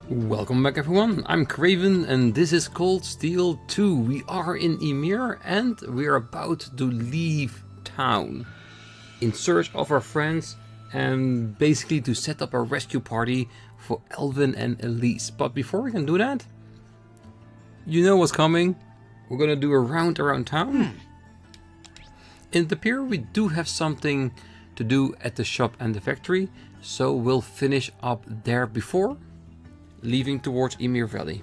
Welcome back everyone, I'm Craven and this is Cold Steel 2. We are in Ymir and we are about to leave town in search of our friends and basically to set up a rescue party for Elvin and Elise. But before we can do that, you know what's coming. We're gonna do a round around town. In the pier we do have something to do at the shop and the factory, so we'll finish up there before leaving towards Ymir Valley.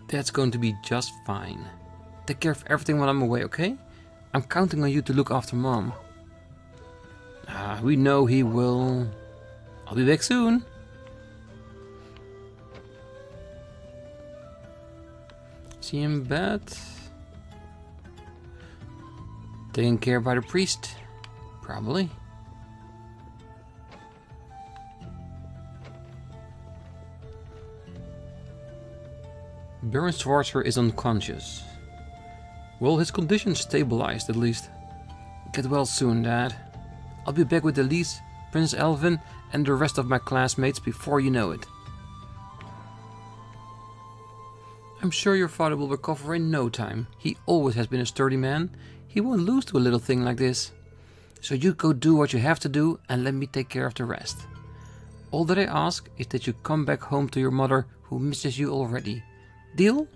That's going to be just fine. Take care of everything while I'm away, okay? I'm counting on you to look after Mom. We know he will. I'll be back soon. See him in bed. Taken care by the priest? Probably. Baron Schwarzer is unconscious. Well, his condition stabilized at least. Get well soon, Dad. I'll be back with Elise, Prince Elvin and the rest of my classmates before you know it. I'm sure your father will recover in no time. He always has been a sturdy man. He won't lose to a little thing like this. So you go do what you have to do and let me take care of the rest. All that I ask is that you come back home to your mother who misses you already. Deal?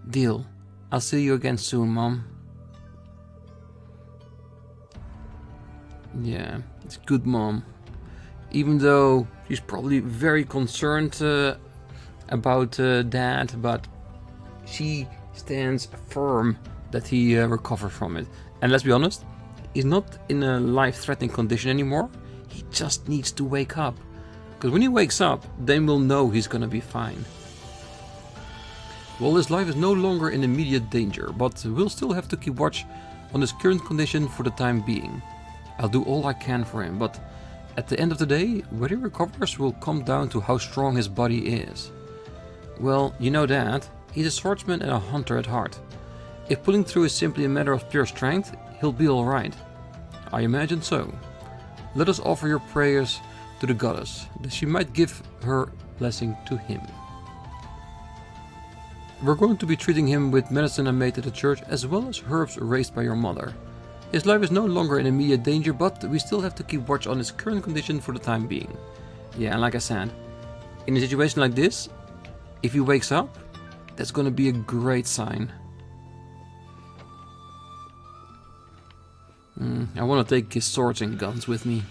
Deal. I'll see you again soon, Mom. Yeah, it's good, Mom. Even though she's probably very concerned about Dad, but she stands firm that he recovered from it. And let's be honest, he's not in a life-threatening condition anymore. He just needs to wake up. Because when he wakes up, then we'll know he's gonna be fine. Well, his life is no longer in immediate danger, but we'll still have to keep watch on his current condition for the time being. I'll do all I can for him, but at the end of the day, whether he recovers will come down to how strong his body is. Well, you know that, he's a swordsman and a hunter at heart. If pulling through is simply a matter of pure strength, he'll be alright. I imagine so. Let us offer your prayers to the goddess, that she might give her blessing to him. We're going to be treating him with medicine I made at the church as well as herbs raised by your mother. His life is no longer in immediate danger, but we still have to keep watch on his current condition for the time being. Yeah, and like I said, in a situation like this, if he wakes up, that's going to be a great sign. I want to take his swords and guns with me.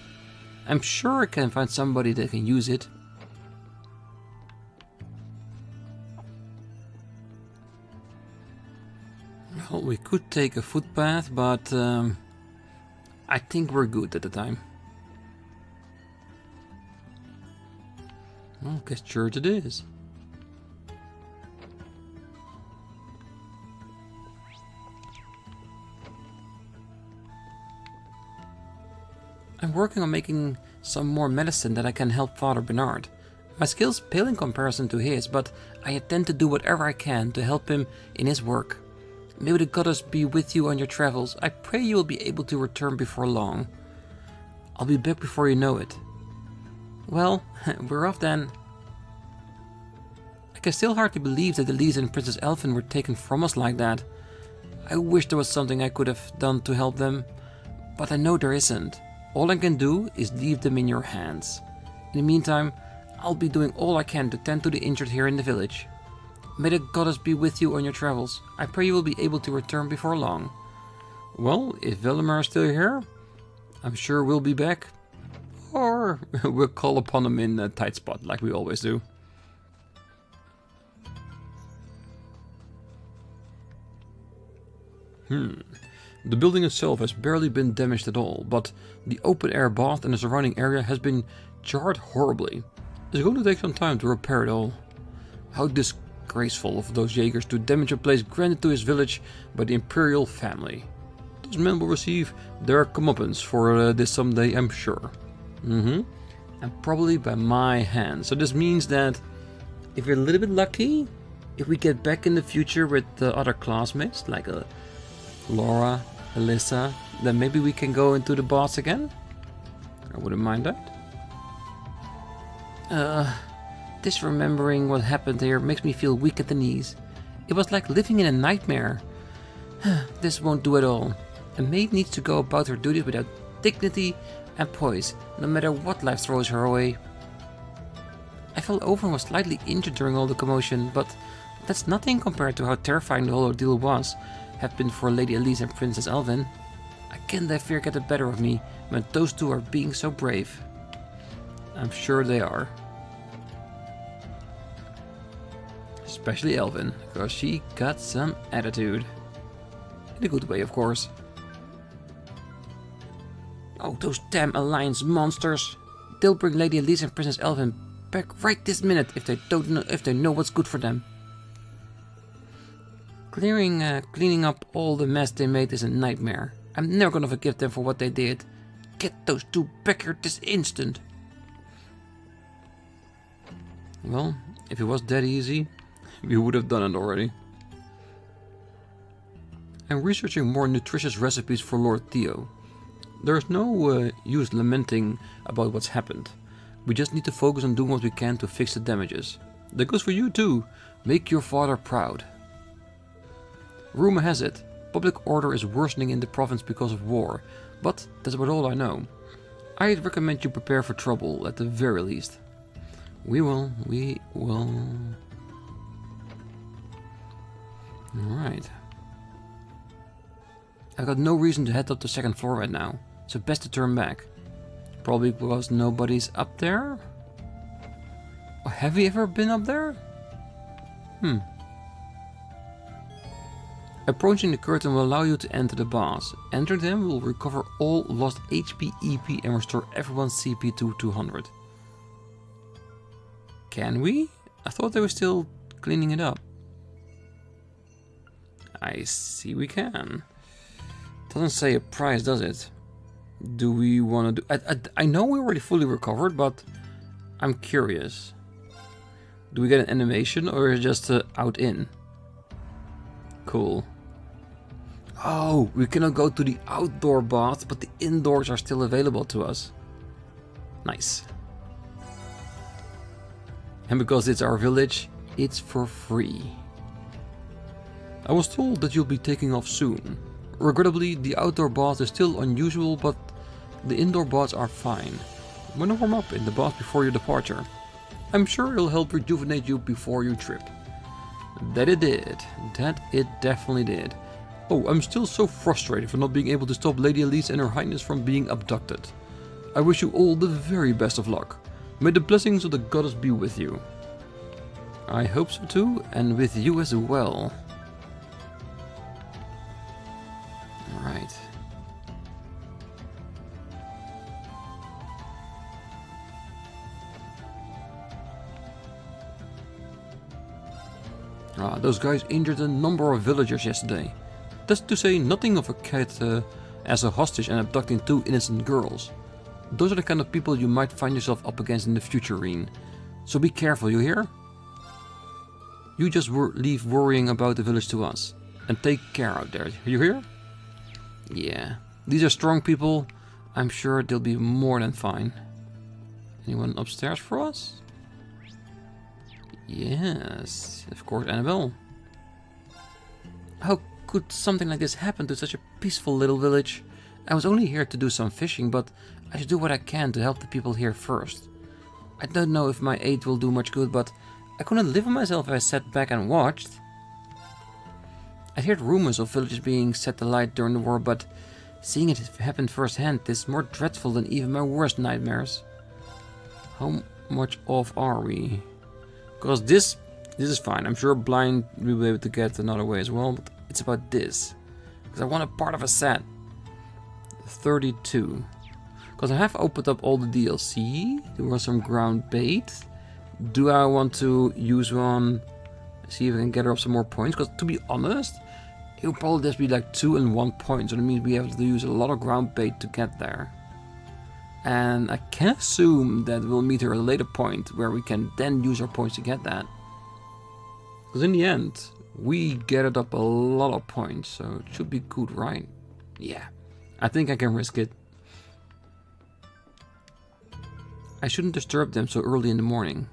I'm sure I can find somebody that can use it. Well, we could take a footpath, but I think we're good at the time. Well, guess church it is. I'm working on making some more medicine that I can help Father Bernard. My skills pale in comparison to his, but I intend to do whatever I can to help him in his work. May the goddess be with you on your travels. I pray you will be able to return before long. I'll be back before you know it. Well, we're off then. I can still hardly believe that Elise and Princess Elvin were taken from us like that. I wish there was something I could have done to help them, but I know there isn't. All I can do is leave them in your hands. In the meantime, I'll be doing all I can to tend to the injured here in the village. May the goddess be with you on your travels. I pray you will be able to return before long. Well, if Valimar is still here, I'm sure we'll be back. Or we'll call upon him in a tight spot, like we always do. The building itself has barely been damaged at all, but the open-air bath and the surrounding area has been charred horribly. It's going to take some time to repair it all. How disgraceful of those Jaegers to damage a place granted to his village by the Imperial family. Those men will receive their comeuppance for this someday, I'm sure. And probably by my hand. So this means that if we're a little bit lucky, if we get back in the future with the other classmates, like Laura, Alyssa, then maybe we can go into the boss again. I wouldn't mind that. This remembering what happened here makes me feel weak at the knees. It was like living in a nightmare. This won't do at all. A maid needs to go about her duties without dignity and poise, no matter what life throws her away. I fell over and was slightly injured during all the commotion, but that's nothing compared to how terrifying the whole ordeal have been for Lady Elise and Princess Alvin. I can't let fear get the better of me when those two are being so brave. I'm sure they are. Especially Alvin, because she got some attitude. In a good way, of course. Oh, those damn Alliance monsters! They'll bring Lady Elise and Princess Alvin back right this minute if they know what's good for them. Cleaning up all the mess they made is a nightmare. I'm never gonna forgive them for what they did. Get those two back here this instant. Well, if it was that easy, we would have done it already. I'm researching more nutritious recipes for Lord Theo. There's no use lamenting about what's happened. We just need to focus on doing what we can to fix the damages. That goes for you too. Make your father proud. Rumor has it, public order is worsening in the province because of war, but that's about all I know. I'd recommend you prepare for trouble at the very least. We will. Alright. I've got no reason to head up the second floor right now, so best to turn back. Probably because nobody's up there? Or have we ever been up there? Approaching the curtain will allow you to enter the baths. Entering them will recover all lost HP, EP and restore everyone's CP to 200. Can we? I thought they were still cleaning it up. I see we can. Doesn't say a price, does it? Do we want to do... I know we already fully recovered, but I'm curious. Do we get an animation or is it just out-in? Cool. Oh, we cannot go to the outdoor baths, but the indoors are still available to us. Nice. And because it's our village, it's for free. I was told that you'll be taking off soon. Regrettably, the outdoor bath is still unusual, but the indoor baths are fine. Wanna warm up in the bath before your departure. I'm sure it'll help rejuvenate you before your trip. That it did. That it definitely did. Oh, I'm still so frustrated for not being able to stop Lady Elise and Her Highness from being abducted. I wish you all the very best of luck. May the blessings of the goddess be with you. I hope so too, and with you as well. Alright. Those guys injured a number of villagers yesterday. That's to say nothing of a cat as a hostage and abducting two innocent girls. Those are the kind of people you might find yourself up against in the future, Rean. So be careful, you hear? You just leave worrying about the village to us. And take care out there, you hear? Yeah, these are strong people. I'm sure they'll be more than fine. Anyone upstairs for us? Yes, of course, Annabelle. How could something like this happen to such a peaceful little village? I was only here to do some fishing, but I should do what I can to help the people here first. I don't know if my aid will do much good, but I couldn't live with myself if I sat back and watched. I'd heard rumors of villages being set alight during the war, but seeing it happen firsthand is more dreadful than even my worst nightmares. How much off are we? Because this is fine. I'm sure blind we'll be able to get another way as well, but it's about this. Because I want a part of a set. 32. Because I have opened up all the DLC. There was some ground bait. Do I want to use one? See if I can gather up some more points. Because to be honest, it will probably just be like 2 and 1 point. So that means we have to use a lot of ground bait to get there. And I can assume that we'll meet her at a later point where we can then use our points to get that. Because in the end, we gathered up a lot of points, so it should be good, right? Yeah, I think I can risk it. I shouldn't disturb them so early in the morning.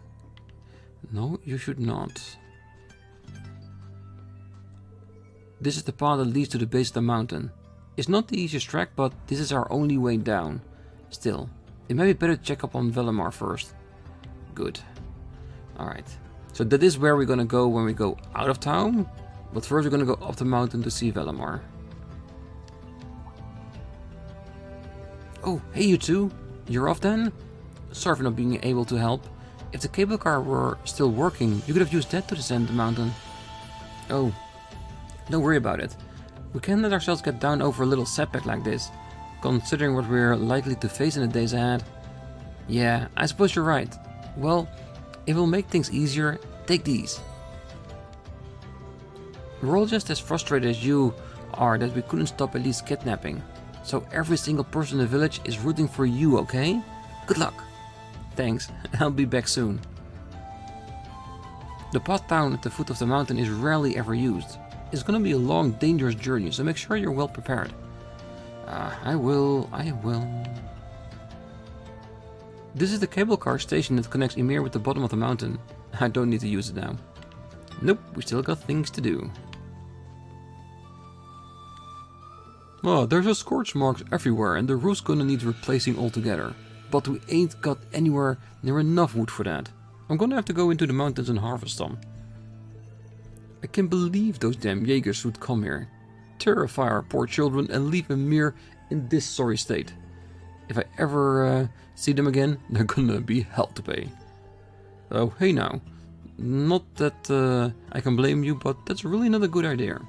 No, you should not. This is the path that leads to the base of the mountain. It's not the easiest track, but this is our only way down. Still, it might be better to check up on Valimar first. Good. Alright. So that is where we're gonna go when we go out of town. But first we're gonna go up the mountain to see Valimar. Oh, hey you two. You're off then? Sorry for not being able to help. If the cable car were still working, you could have used that to descend the mountain. Oh, don't worry about it. We can't let ourselves get down over a little setback like this, considering what we're likely to face in the days ahead. Yeah, I suppose you're right. Well, if it'll make things easier, take these. We're all just as frustrated as you are that we couldn't stop Elite's kidnapping. So every single person in the village is rooting for you, okay? Good luck. Thanks, I'll be back soon. The path down at the foot of the mountain is rarely ever used. It's gonna be a long, dangerous journey, so make sure you're well prepared. I will. This is the cable car station that connects Ymir with the bottom of the mountain. I don't need to use it now. Nope, we still got things to do. Oh, there's a scorch marks everywhere and the roof's gonna need replacing altogether. But we ain't got anywhere near enough wood for that. I'm gonna have to go into the mountains and harvest some. I can't believe those damn Jaegers would come here, terrify our poor children and leave Ymir in this sorry state. If I ever see them again, they're gonna be hell to pay. Oh, hey now. Not that I can blame you, but that's really not a good idea.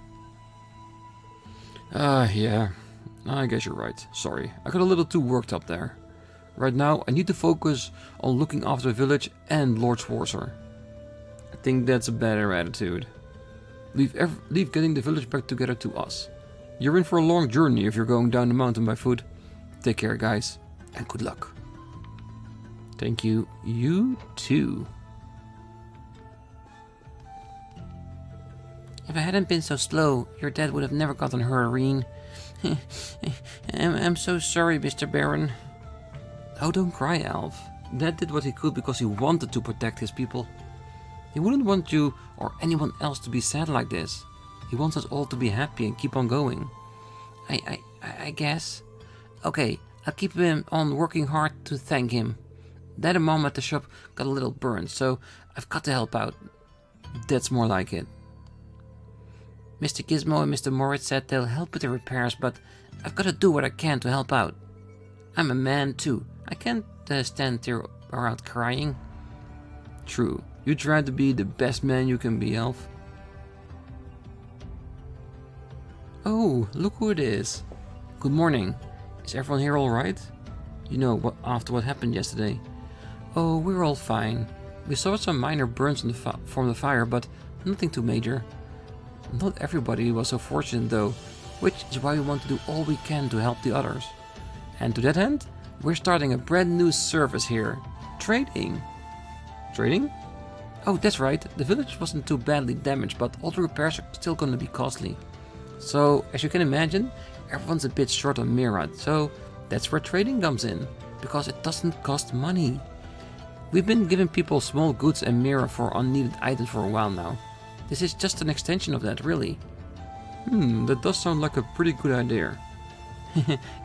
Yeah. I guess you're right. Sorry. I got a little too worked up there. Right now, I need to focus on looking after the village and Lord Schwarzer. I think that's a better attitude. Leave getting the village back together to us. You're in for a long journey if you're going down the mountain by foot. Take care, guys, and good luck. Thank you. You too. If I hadn't been so slow, your dad would have never gotten hurt, Rean. I'm so sorry, Mr. Baron. Oh, don't cry, Elf. Dad did what he could because he wanted to protect his people. He wouldn't want you or anyone else to be sad like this. He wants us all to be happy and keep on going. I guess. Okay, I'll keep him on working hard to thank him. Dad and Mom at the shop got a little burned, so I've got to help out. That's more like it. Mr. Gizmo and Mr. Moritz said they'll help with the repairs, but I've got to do what I can to help out. I'm a man too. I can't stand here around crying. True. You try to be the best man you can be, Elf. Oh, look who it is. Good morning. Is everyone here alright? You know, after what happened yesterday. Oh, we're all fine. We saw some minor burns from the fire, but nothing too major. Not everybody was so fortunate though, which is why we want to do all we can to help the others. And to that end, we're starting a brand new service here. Trading. Trading? Oh, that's right. The village wasn't too badly damaged, but all the repairs are still going to be costly. So, as you can imagine, everyone's a bit short on Mirad, so that's where trading comes in, because it doesn't cost money. We've been giving people small goods and Mira for unneeded items for a while now. This is just an extension of that, really. That does sound like a pretty good idea.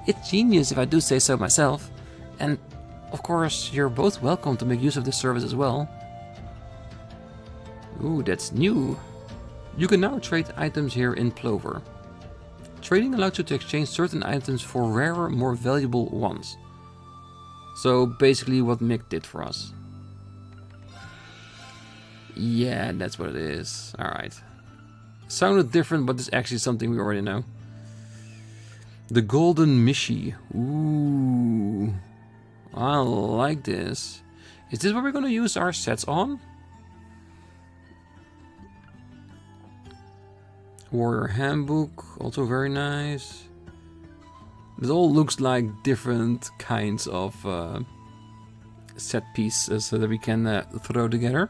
It's genius if I do say so myself. And, of course, you're both welcome to make use of this service as well. Ooh, that's new. You can now trade items here in Plover. Trading allows you to exchange certain items for rarer, more valuable ones. So basically what Mick did for us. Yeah, that's what it is. Alright. Sounded different, but it's actually something we already know. The Golden Mishi. Ooh. I like this. Is this what we're going to use our sets on? Warrior Handbook, also very nice. It all looks like different kinds of set pieces that we can throw together.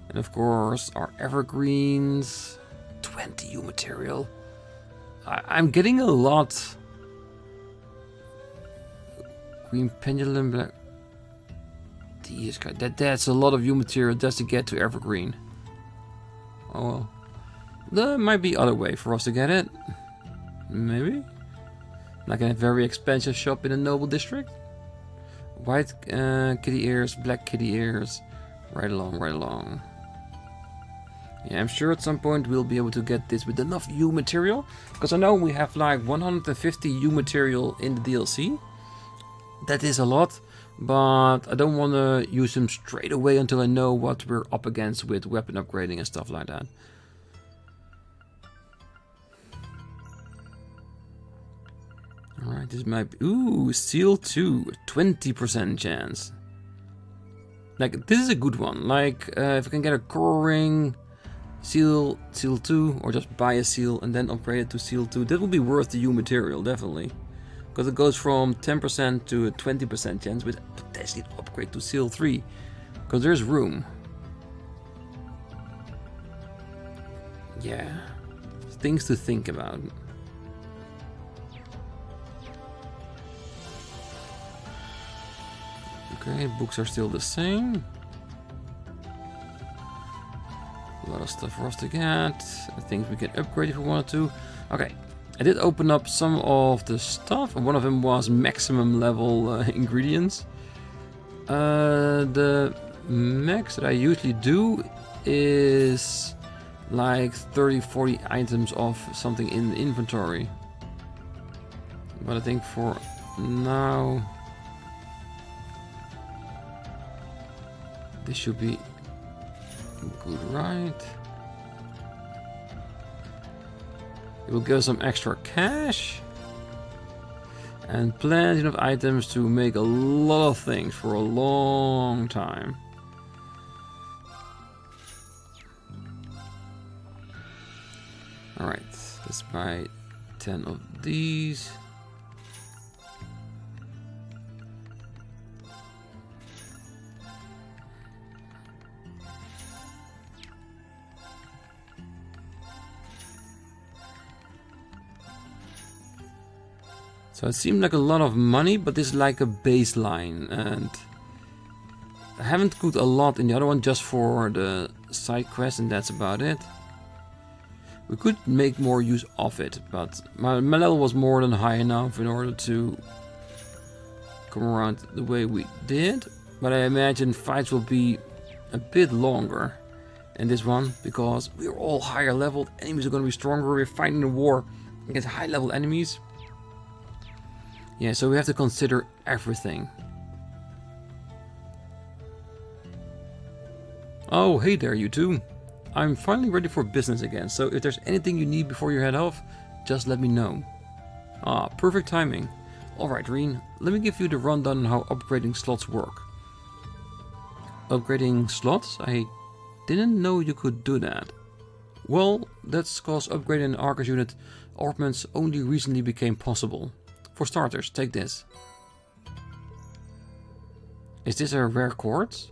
And of course our evergreens, 20 U material. I'm getting a lot. green pendulum, black. Jesus Christ, that's a lot of U material just to get to evergreen. Oh well. There might be other way for us to get it. Maybe? Like in a very expensive shop in a noble district? White kitty ears, black kitty ears. Right along, right along. Yeah, I'm sure at some point we'll be able to get this with enough U material. Because I know we have like 150 U material in the DLC. That is a lot. But I don't want to use them straight away until I know what we're up against with weapon upgrading and stuff like that. Alright, this might be... Ooh, Seal 2. 20% chance. Like, this is a good one. Like, if I can get a core ring, Seal 2, or just buy a Seal and then upgrade it to Seal 2, that will be worth the U material, definitely. Because it goes from 10% to a 20% chance with potentially an upgrade to Seal 3. Because there's room. Yeah. Things to think about. Okay, books are still the same. A lot of stuff for us to get. Things we can upgrade if we wanted to. Okay. I did open up some of the stuff, and one of them was maximum level ingredients. The max that I usually do is like 30-40 items of something in the inventory. But I think for now this should be good, right? It will give us some extra cash and plenty of items to make a lot of things for a long time. Alright, let's buy 10 of these. So it seemed like a lot of money, but this is like a baseline, and I haven't put a lot in the other one just for the side quest, and that's about it. We could make more use of it, but my level was more than high enough in order to come around the way we did. But I imagine fights will be a bit longer in this one, because we're all higher leveled, enemies are going to be stronger, we're fighting a war against high level enemies. Yeah, so we have to consider everything. Oh, hey there, you two. I'm finally ready for business again, so if there's anything you need before you head off, just let me know. Ah, perfect timing. Alright, Rean, let me give you the rundown on how upgrading slots work. Upgrading slots? I didn't know you could do that. Well, that's cause upgrading an Argus unit armaments only recently became possible. For starters, take this. Is this a rare quartz?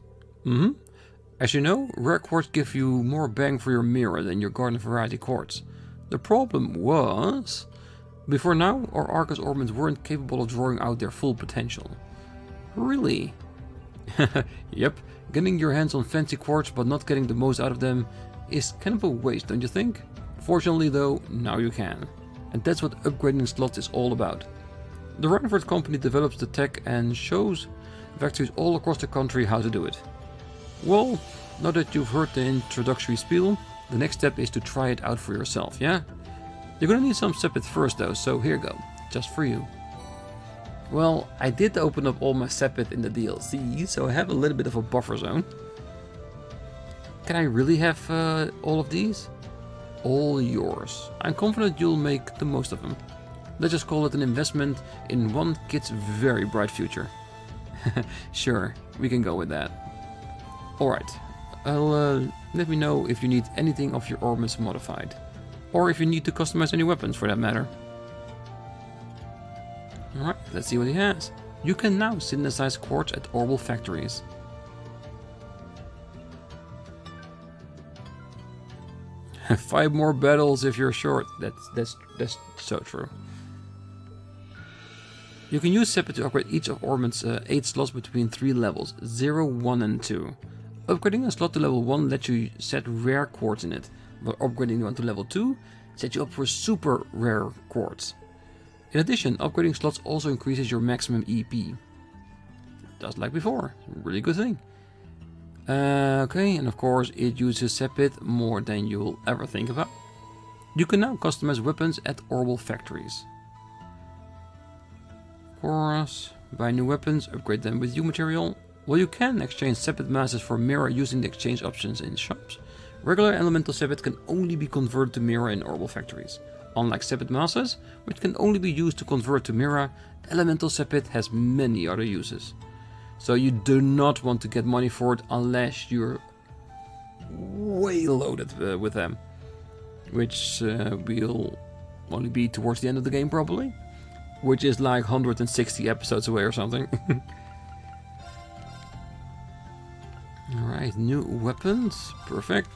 As you know, rare quartz give you more bang for your mirror than your garden variety quartz. The problem was, before now, our Argus ornaments weren't capable of drawing out their full potential. Really? Yep, getting your hands on fancy quartz but not getting the most out of them is kind of a waste, don't you think? Fortunately though, now you can. And that's what upgrading slots is all about. The Rutherford company develops the tech and shows factories all across the country how to do it. Well, now that you've heard the introductory spiel, the next step is to try it out for yourself, yeah? You're gonna need some sepith first though, so here you go, just for you. Well, I did open up all my sepith in the DLC, so I have a little bit of a buffer zone. Can I really have all of these? All yours. I'm confident you'll make the most of them. Let's just call it an investment in one kid's very bright future. Sure, we can go with that. Alright, let me know if you need anything of your armaments modified. Or if you need to customize any weapons for that matter. Alright, let's see what he has. You can now synthesize quartz at orbital factories. Five more battles if you're short. That's so true. You can use Sepet to upgrade each of Ormond's 8 slots between 3 levels, 0, 1 and 2. Upgrading a slot to level 1 lets you set rare quartz in it, while upgrading one to level 2 sets you up for super rare quartz. In addition, upgrading slots also increases your maximum EP. Just like before, really good thing. Okay, and of course it uses Sepet more than you'll ever think about. You can now customize weapons at Orbital factories. Of course, buy new weapons, upgrade them with U material. Well, you can exchange Sepet masses for Mirror using the exchange options in shops. Regular elemental Sepet can only be converted to Mirror in Orbital factories. Unlike Sepet masses, which can only be used to convert to Mirror, elemental Sepet has many other uses. So you do not want to get money for it unless you're way loaded with them. Which will only be towards the end of the game probably. Which is like 160 episodes away or something. Alright, new weapons. Perfect.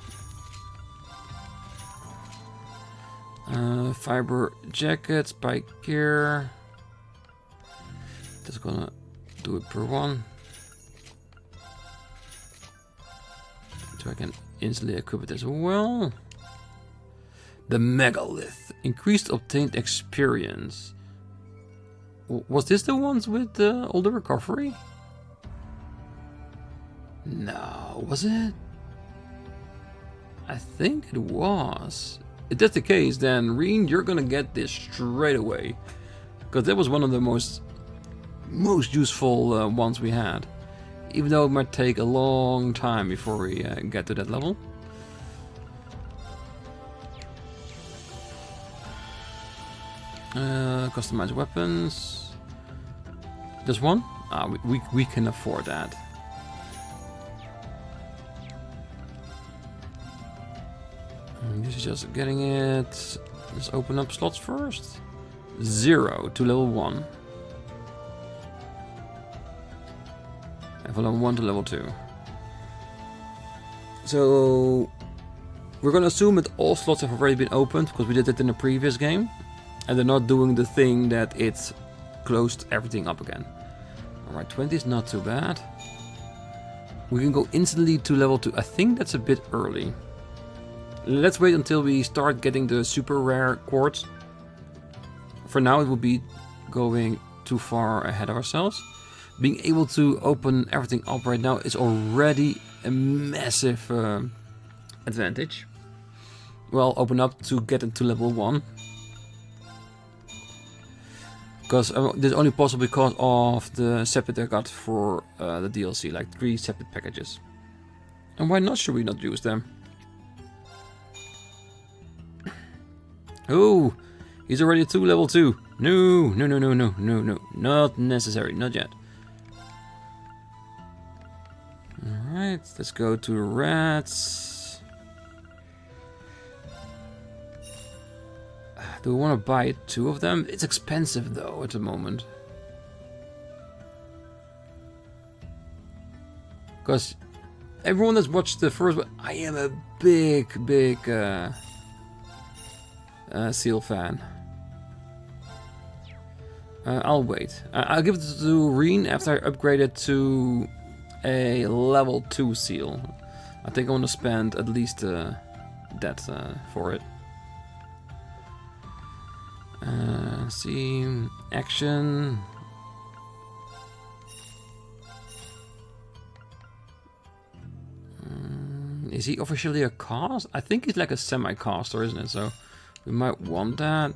Fiber jacket, spike gear. Just gonna do it per one. So I can instantly equip it as well. The Megalith. Increased obtained experience. Was this the ones with all the recovery? No, was it? I think it was. If that's the case, then Rean, you're gonna get this straight away. Because that was one of the most useful ones we had. Even though it might take a long time before we get to that level. Customize weapons. Just one? Ah, we can afford that. This is just getting it. Let's open up slots first. 0 to level 1. And from level 1 to level 2. So we're gonna assume that all slots have already been opened because we did it in the previous game. And they're not doing the thing that it's closed everything up again. Alright, 20 is not too bad. We can go instantly to level 2. I think that's a bit early. Let's wait until we start getting the super rare quartz. For now it will be going too far ahead of ourselves. Being able to open everything up right now is already a massive advantage. Well, open up to get into level 1. Because this is only possible because of the Sepet I got for the DLC, like 3 Sepet packages. And why not should we not use them? Oh, he's already at level 2. No, no, no, no, no, no, no, not necessary, not yet. Alright, let's go to rats. Do we want to buy 2 of them? It's expensive though at the moment. Because everyone that's watched the first one, I am a big Seal fan. I'll wait. I'll give it to Rean after I upgrade it to a level 2 Seal. I think I want to spend at least that for it. See, action. Is he officially a cast? I think he's like a semi-caster, isn't it? So we might want that.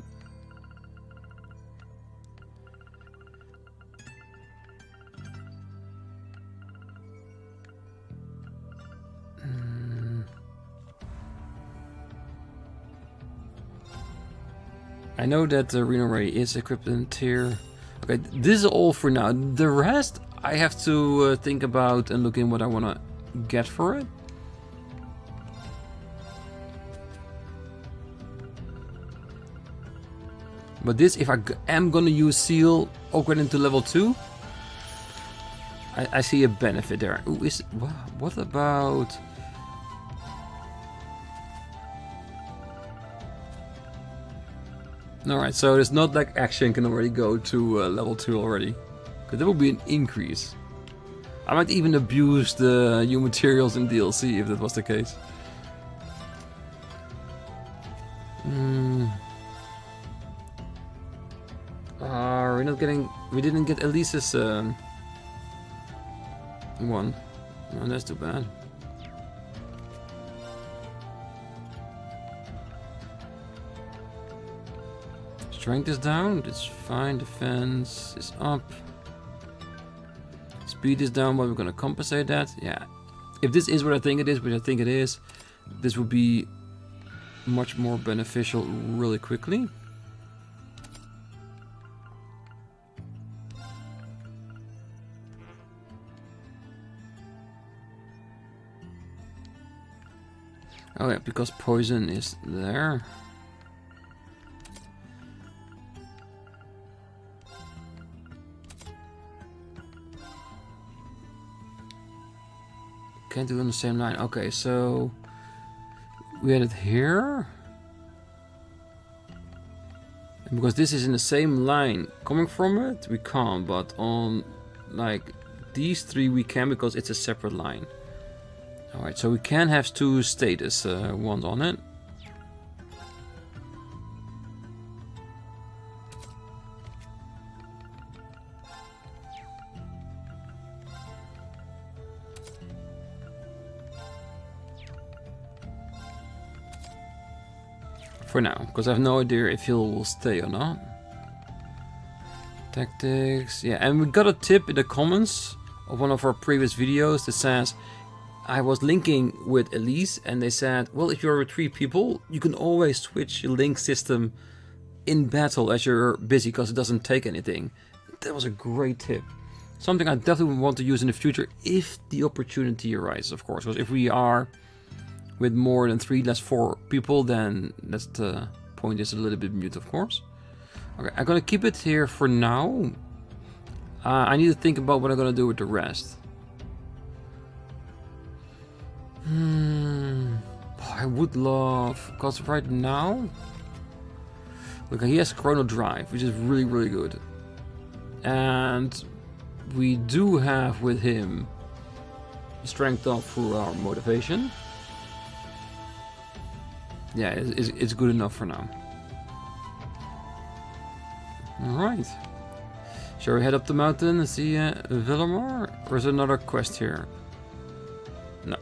I know that the Rean already is equipped in tier. Okay, this is all for now. The rest I have to think about and look in what I want to get for it. But this, if I am gonna use Seal, upgrade into level 2, I see a benefit there. Ooh, what about? Alright, so it's not like action can already go to level 2 already. Because that would be an increase. I might even abuse the new materials in DLC if that was the case. We're not getting... We didn't get Elise's one. Oh, that's too bad. Strength is down, it's fine. Defense is up. Speed is down, but we're gonna compensate that. Yeah. If this is what I think it is, which I think it is, this will be much more beneficial really quickly. Oh yeah, because poison is there. Can't do it on the same line. Okay, so we had it here. And because this is in the same line coming from it, we can't. But on like these three we can because it's a separate line. Alright, so we can have two status ones on it. For now, because I have no idea if he will stay or not. Tactics, yeah, and we got a tip in the comments of one of our previous videos that says I was linking with Elise and they said, well, if you're with 3 people, you can always switch your link system in battle as you're busy because it doesn't take anything. That was a great tip. Something I definitely want to use in the future if the opportunity arises, of course. Because if we are with more than 3, that's 4 people, then that's the point is a little bit mute, of course. Okay, I'm gonna keep it here for now. I need to think about what I'm gonna do with the rest. I would love, because right now, look, he has Chrono Drive, which is really, really good. And we do have with him strength up through our motivation. Yeah, it's good enough for now. Alright. Shall we head up the mountain and see Valimar? Or is there another quest here? No.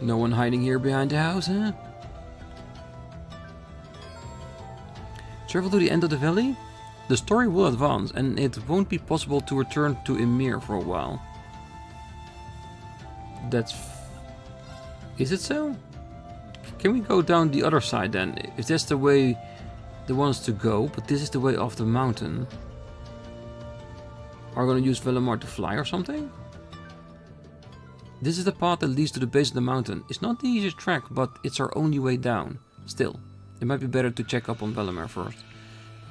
No one hiding here behind the house, huh? Travel to the end of the valley? The story will advance and it won't be possible to return to Ymir for a while. That's... Is it so? Can we go down the other side then? If that's the way they want us to go, but this is the way off the mountain. Are we gonna use Valimar to fly or something? This is the path that leads to the base of the mountain. It's not the easiest track, but it's our only way down. Still, it might be better to check up on Valimar first.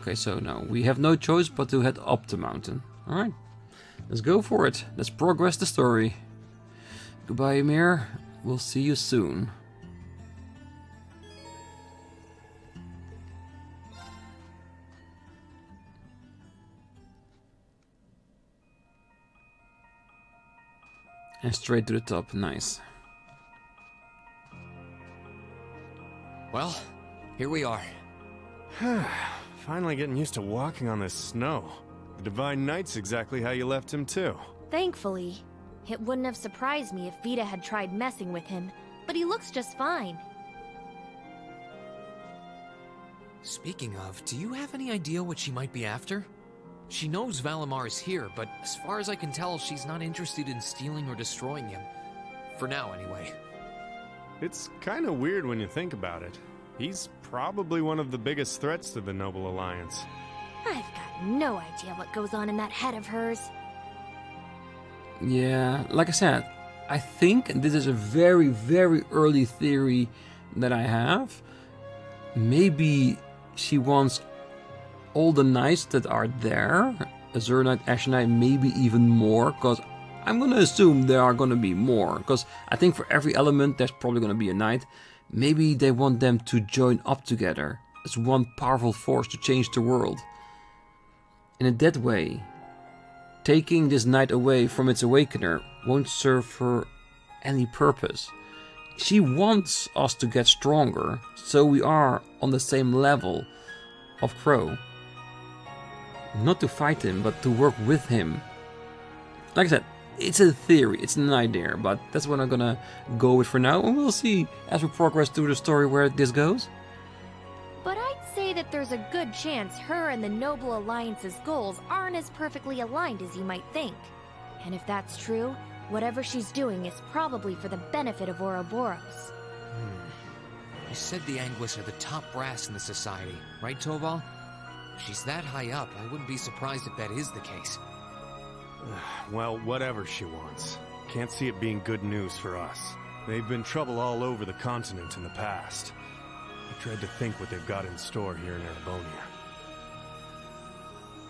Okay, so now we have no choice but to head up the mountain. Alright, let's go for it. Let's progress the story. Goodbye, Ymir. We'll see you soon. And straight to the top, nice. Well, here we are. Finally getting used to walking on this snow. The Divine Knight's exactly how you left him too. Thankfully. It wouldn't have surprised me if Vita had tried messing with him, but he looks just fine. Speaking of, do you have any idea what she might be after? She knows Valimar is here, but as far as I can tell, she's not interested in stealing or destroying him. For now, anyway. It's kinda weird when you think about it. He's probably one of the biggest threats to the Noble Alliance. I've got no idea what goes on in that head of hers. Yeah, like I said, I think, and this is a very, very early theory that I have, maybe she wants all the knights that are there, Azure Knight, Asher Knight, maybe even more, because I'm going to assume there are going to be more, because I think for every element there's probably going to be a knight. Maybe they want them to join up together as one powerful force to change the world. And in that way, taking this knight away from its awakener won't serve her any purpose. She wants us to get stronger, so we are on the same level of Crow. Not to fight him, but to work with him. Like I said, it's a theory, it's an idea, but that's what I'm gonna go with for now, and we'll see as we progress through the story where this goes. But I'd say that there's a good chance her and the Noble Alliance's goals aren't as perfectly aligned as you might think. And if that's true, whatever she's doing is probably for the benefit of Ouroboros. You said the Anguis are the top brass in the society, right, Toval? If she's that high up, I wouldn't be surprised if that is the case. Well, whatever she wants. Can't see it being good news for us. They've been trouble all over the continent in the past. I dread to think what they've got in store here in Erebonia.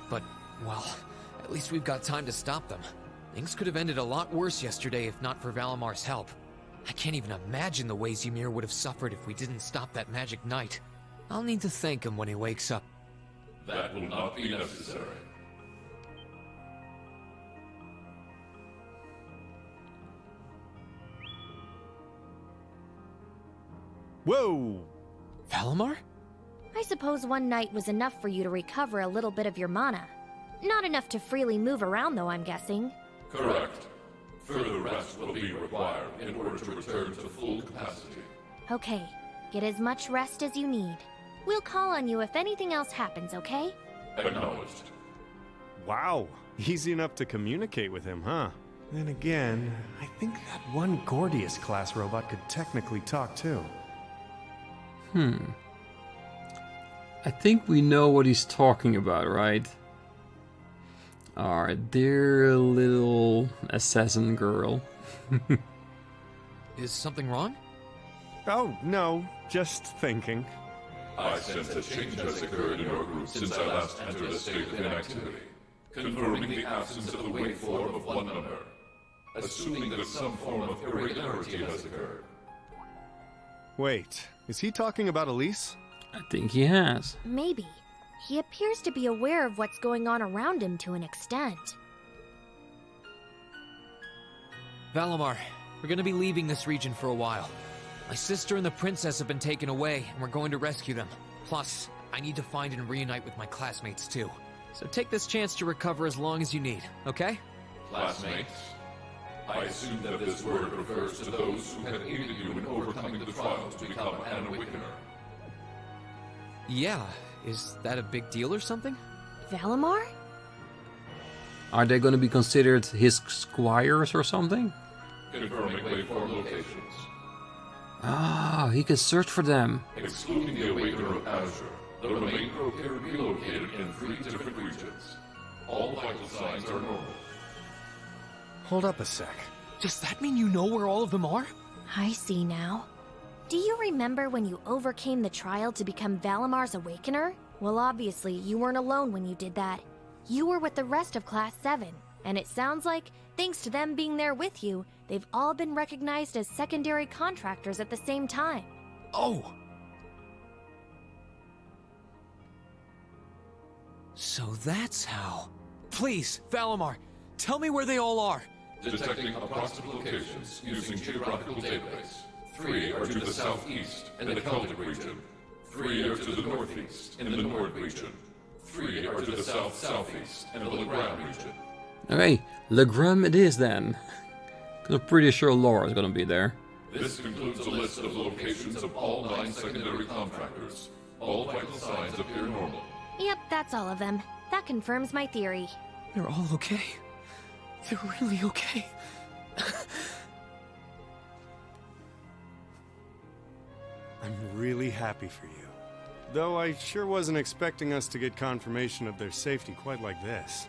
But, well, at least we've got time to stop them. Things could have ended a lot worse yesterday if not for Valimar's help. I can't even imagine the ways Ymir would have suffered if we didn't stop that magic knight. I'll need to thank him when he wakes up. That will not be necessary. Whoa! Valimar? I suppose one night was enough for you to recover a little bit of your mana. Not enough to freely move around, though, I'm guessing. Correct. Further rest will be required in order to return to full capacity. Okay, get as much rest as you need. We'll call on you if anything else happens, okay? Acknowledged. Wow, easy enough to communicate with him, huh? Then again, I think that one Gordius-class robot could technically talk too. I think we know what he's talking about, right? Our dear little assassin girl. Is something wrong? Oh, no, just thinking. I sense a change has occurred in your group since I last entered a state of inactivity, confirming the absence of the waveform of one member, assuming that some form of irregularity has occurred. Wait, is he talking about Elise? I think he has. Maybe. He appears to be aware of what's going on around him to an extent. Valimar, we're gonna be leaving this region for a while. My sister and the princess have been taken away, and we're going to rescue them. Plus, I need to find and reunite with my classmates too. So take this chance to recover as long as you need, okay? Classmates? I assume that this word refers to those who have aided you in overcoming the trial to become an awakener. Yeah, is that a big deal or something? Valimar? Are they going to be considered his squires or something? Confirming waveform locations. Ah, he can search for them. Excluding the Awakener of Azure, the remainder appear to be located in 3 different regions. All vital signs are normal. Hold up a sec. Does that mean you know where all of them are? I see now. Do you remember when you overcame the trial to become Valimar's Awakener? Well, obviously, you weren't alone when you did that. You were with the rest of Class 7, and it sounds like, thanks to them being there with you, they've all been recognized as secondary contractors at the same time. Oh! So that's how... Please, Valimar, tell me where they all are! Detecting approximate locations using geographical database. 3 are to the southeast in the Celtic region. 3 are to the northeast in the Nord region. 3 are to the south-southeast in the Legram region. Okay, Legram it is then. 'Cause I'm pretty sure Laura is gonna be there. This concludes a list of locations of all 9 secondary contractors. All vital signs appear normal. Yep, that's all of them. That confirms my theory. They're all okay. They're really okay. I'm really happy for you. Though I sure wasn't expecting us to get confirmation of their safety quite like this.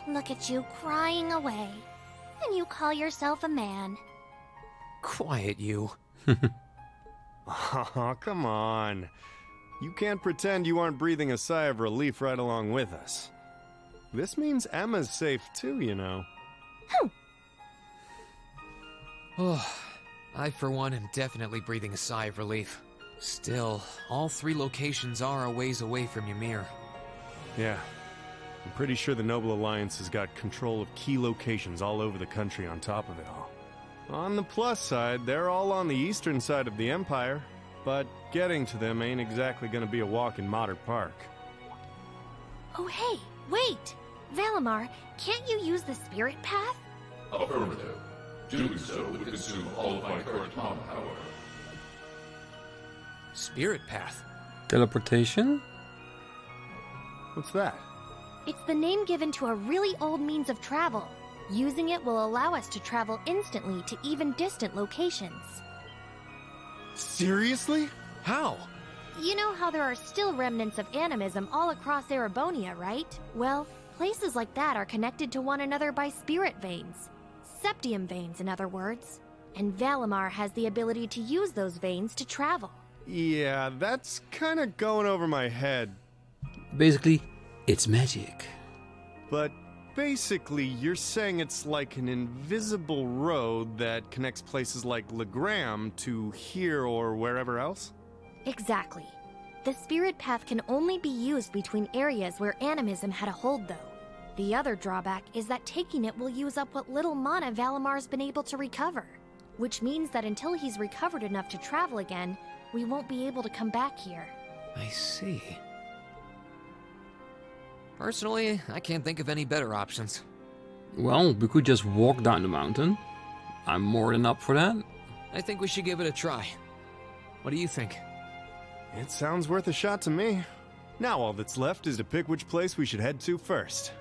Look at you crying away. And you call yourself a man. Quiet, you. Oh, come on. You can't pretend you aren't breathing a sigh of relief right along with us. This means Emma's safe too, you know. Oh, I, for one, am definitely breathing a sigh of relief. Still, all 3 locations are a ways away from Ymir. Yeah. I'm pretty sure the Noble Alliance has got control of key locations all over the country on top of it all. On the plus side, they're all on the eastern side of the Empire, but getting to them ain't exactly gonna be a walk in Modder Park. Oh hey, wait! Valimar, can't you use the spirit path? Affirmative. Doing so would consume all of my current mana power. Spirit path? Teleportation? What's that? It's the name given to a really old means of travel. Using it will allow us to travel instantly to even distant locations. Seriously? How? You know how there are still remnants of animism all across Erebonia, right? Well, places like that are connected to one another by spirit veins. Septium veins, in other words. And Valimar has the ability to use those veins to travel. Yeah, that's kinda going over my head. Basically, it's magic. But basically, you're saying it's like an invisible road that connects places like Legram to here or wherever else? Exactly. The spirit path can only be used between areas where animism had a hold, though. The other drawback is that taking it will use up what little mana Valamar's been able to recover. Which means that until he's recovered enough to travel again, we won't be able to come back here. I see. Personally, I can't think of any better options. Well, we could just walk down the mountain. I'm more than up for that. I think we should give it a try. What do you think? It sounds worth a shot to me. Now all that's left is to pick which place we should head to first.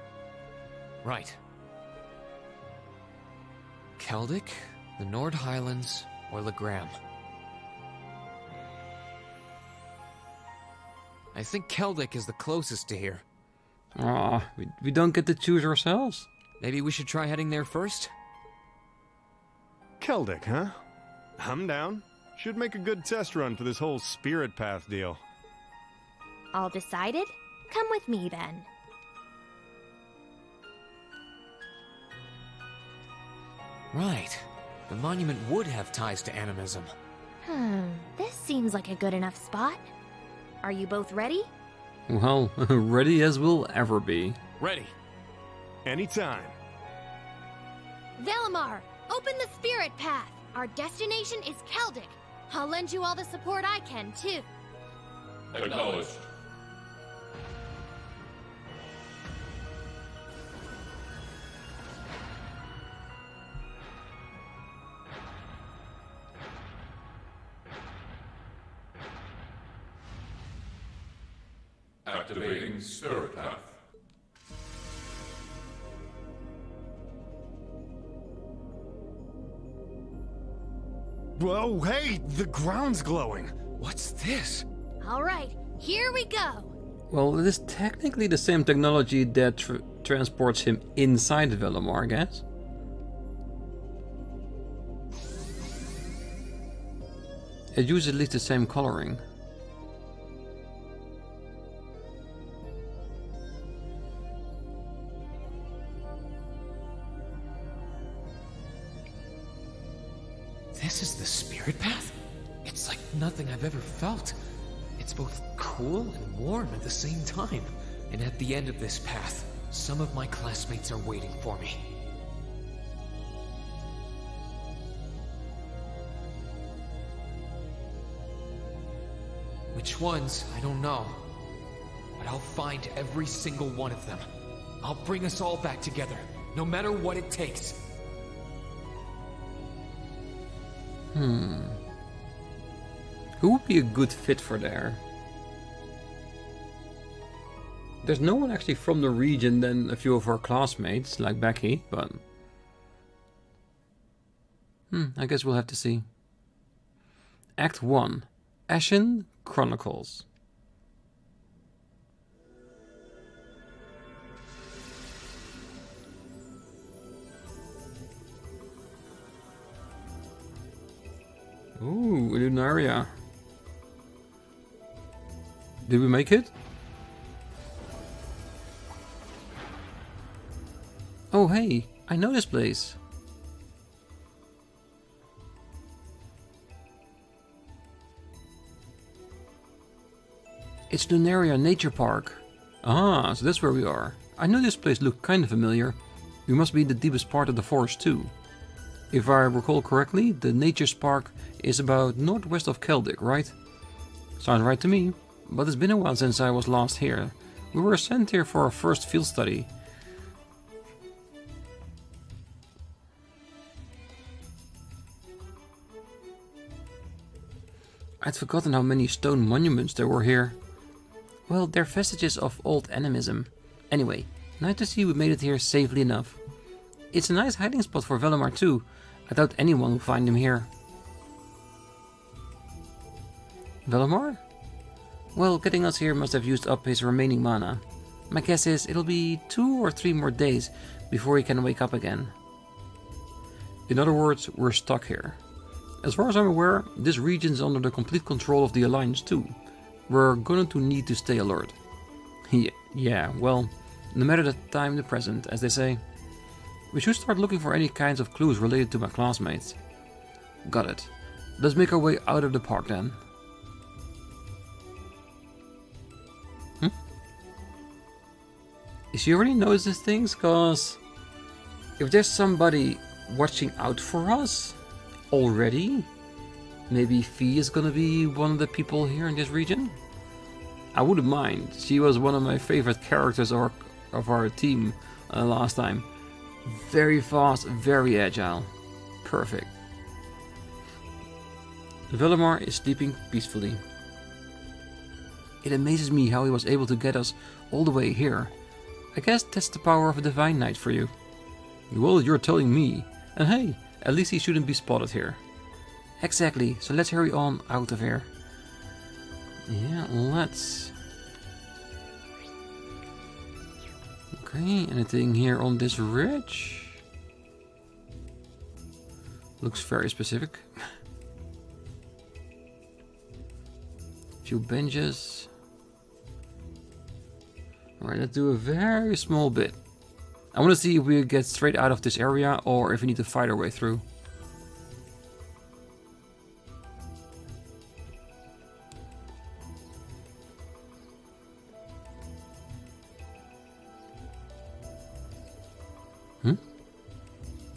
Right. Celtic, the Nord Highlands, or Legram? I think Celtic is the closest to here. Ah, we don't get to choose ourselves? Maybe we should try heading there first? Celtic, huh? I'm down. Should make a good test run for this whole spirit path deal. All decided? Come with me, then. Right. The monument would have ties to animism. This seems like a good enough spot. Are you both ready? Well, ready as we'll ever be. Ready. Anytime. Valimar, open the spirit path! Our destination is Celtic. I'll lend you all the support I can, too. Acknowledged. Activating Spirit Path. Whoa, hey, the ground's glowing. What's this? All right, here we go. Well, it is technically the same technology that transports him inside Valimar, I guess. It uses at least the same coloring. This is the spirit path? It's like nothing I've ever felt. It's both cool and warm at the same time. And at the end of this path, some of my classmates are waiting for me. Which ones, I don't know. But I'll find every single one of them. I'll bring us all back together, no matter what it takes. Who would be a good fit for there? There's no one actually from the region than a few of our classmates, like Becky, but... I guess we'll have to see. Act 1. Ashen Chronicles. Ooh, Lunaria. Did we make it? Oh hey, I know this place. It's Lunaria Nature Park. Ah, so that's where we are. I know this place looked kind of familiar. We must be in the deepest part of the forest too. If I recall correctly, the Nature Park is about northwest of Keldic, right? Sounds right to me, but it's been a while since I was last here. We were sent here for our first field study. I'd forgotten how many stone monuments there were here. Well, they're vestiges of old animism. Anyway, nice to see we made it here safely enough. It's a nice hiding spot for Valimar too. I doubt anyone will find him here. Valimar? Well, getting us here must have used up his remaining mana. My guess is it'll be 2 or 3 more days before he can wake up again. In other words, we're stuck here. As far as I'm aware, this region is under the complete control of the Alliance too. We're going to need to stay alert. Yeah, well, no matter the time, the present, as they say. We should start looking for any kinds of clues related to my classmates. Got it. Let's make our way out of the park then. Is she already knows these things? Cause if there's somebody watching out for us already, maybe Fee is gonna be one of the people here in this region? I wouldn't mind. She was one of my favorite characters of our team last time. Very fast, very agile. Perfect. Valimar is sleeping peacefully. It amazes me how he was able to get us all the way here. I guess that's the power of a Divine Knight for you. Well, you're telling me. And hey, at least he shouldn't be spotted here. Exactly, so let's hurry on out of here. Yeah, let's... Okay, anything here on this ridge? Looks very specific. Few benches. Alright, let's do a very small bit. I want to see if we get straight out of this area or if we need to fight our way through.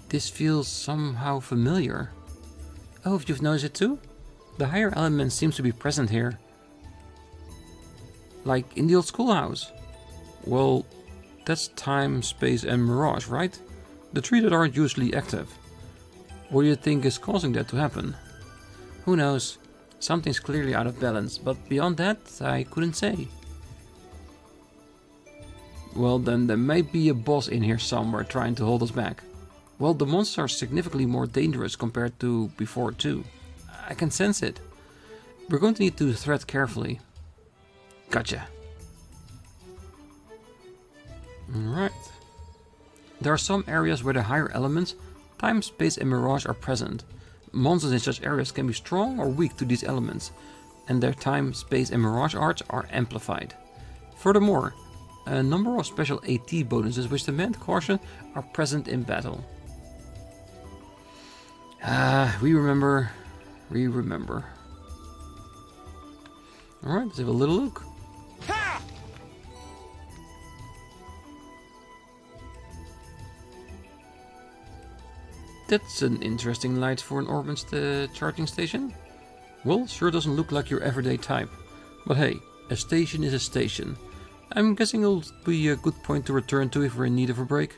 This feels somehow familiar. Oh, if you've noticed it too? The higher element seems to be present here. Like in the old schoolhouse. Well, that's time, space and mirage, right? The three that aren't usually active. What do you think is causing that to happen? Who knows? Something's clearly out of balance, but beyond that, I couldn't say. Well, then there might be a boss in here somewhere trying to hold us back. Well, the monsters are significantly more dangerous compared to before too. I can sense it. We're going to need to tread carefully. Gotcha. Alright. There are some areas where the higher elements, time, space and mirage are present. Monsters in such areas can be strong or weak to these elements, and their time, space and mirage arts are amplified. Furthermore, a number of special AT bonuses which demand caution are present in battle. We remember. Alright, let's have a little look. That's an interesting light for an Orbin's charging station. Well, sure doesn't look like your everyday type. But hey, a station is a station. I'm guessing it'll be a good point to return to if we're in need of a break.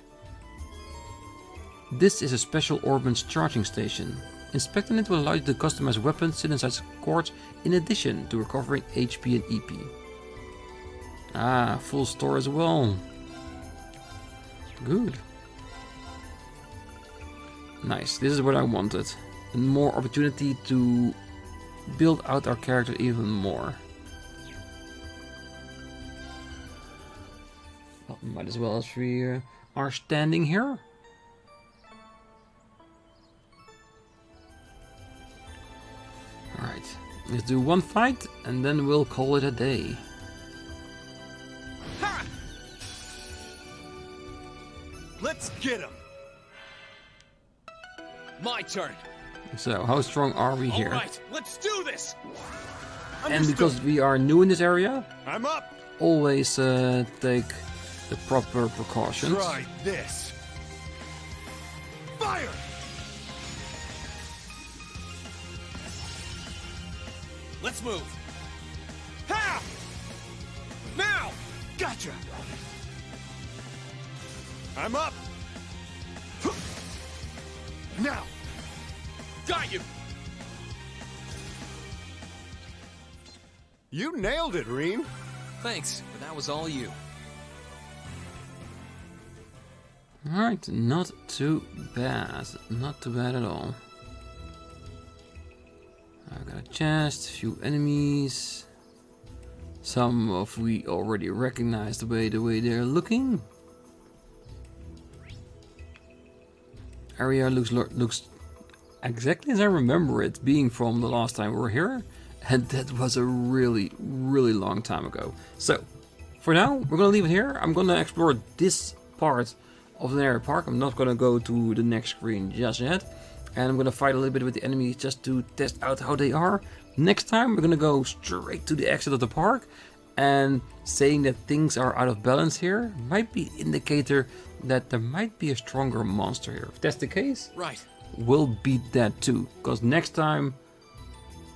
This is a special Orbin's charging station. Inspecting it will allow you to customize weapons, sit inside quartz, in addition to recovering HP and EP. Ah, full store as well. Good. Nice, this is what I wanted. And more opportunity to build out our character even more. Well, might as well as we are standing here. Alright, let's do one fight and then we'll call it a day. Ha! Let's get him! My turn. So, how strong are we here? All right, let's do this. And because we are new in this area, I'm up. always take the proper precautions. Try this. Fire! Let's move. Ha! Now! Gotcha! I'm up! Now! Got you. You nailed it, Rean. Thanks, but that was all you. Alright, not too bad. Not too bad at all. I got a chest, a few enemies. Some of we already recognize the way they're looking. Area looks exactly as I remember it being from the last time we were here. And that was a really long time ago. So, for now, we're gonna leave it here. I'm gonna explore this part of the area park. I'm not gonna go to the next screen just yet. And I'm gonna fight a little bit with the enemies just to test out how they are. Next time, we're gonna go straight to the exit of the park. And saying that things are out of balance here might be an indicator that there might be a stronger monster here. If that's the case, Right. we'll beat that too. Because next time,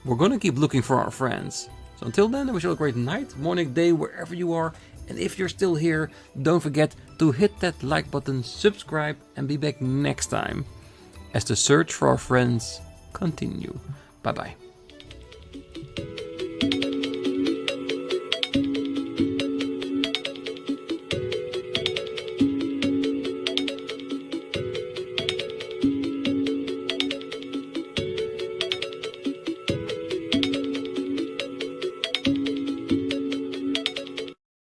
we're gonna keep looking for our friends. So until then, I wish you a great night, morning, day, wherever you are. And if you're still here, don't forget to hit that like button, subscribe, and be back next time as the search for our friends continue. Bye bye.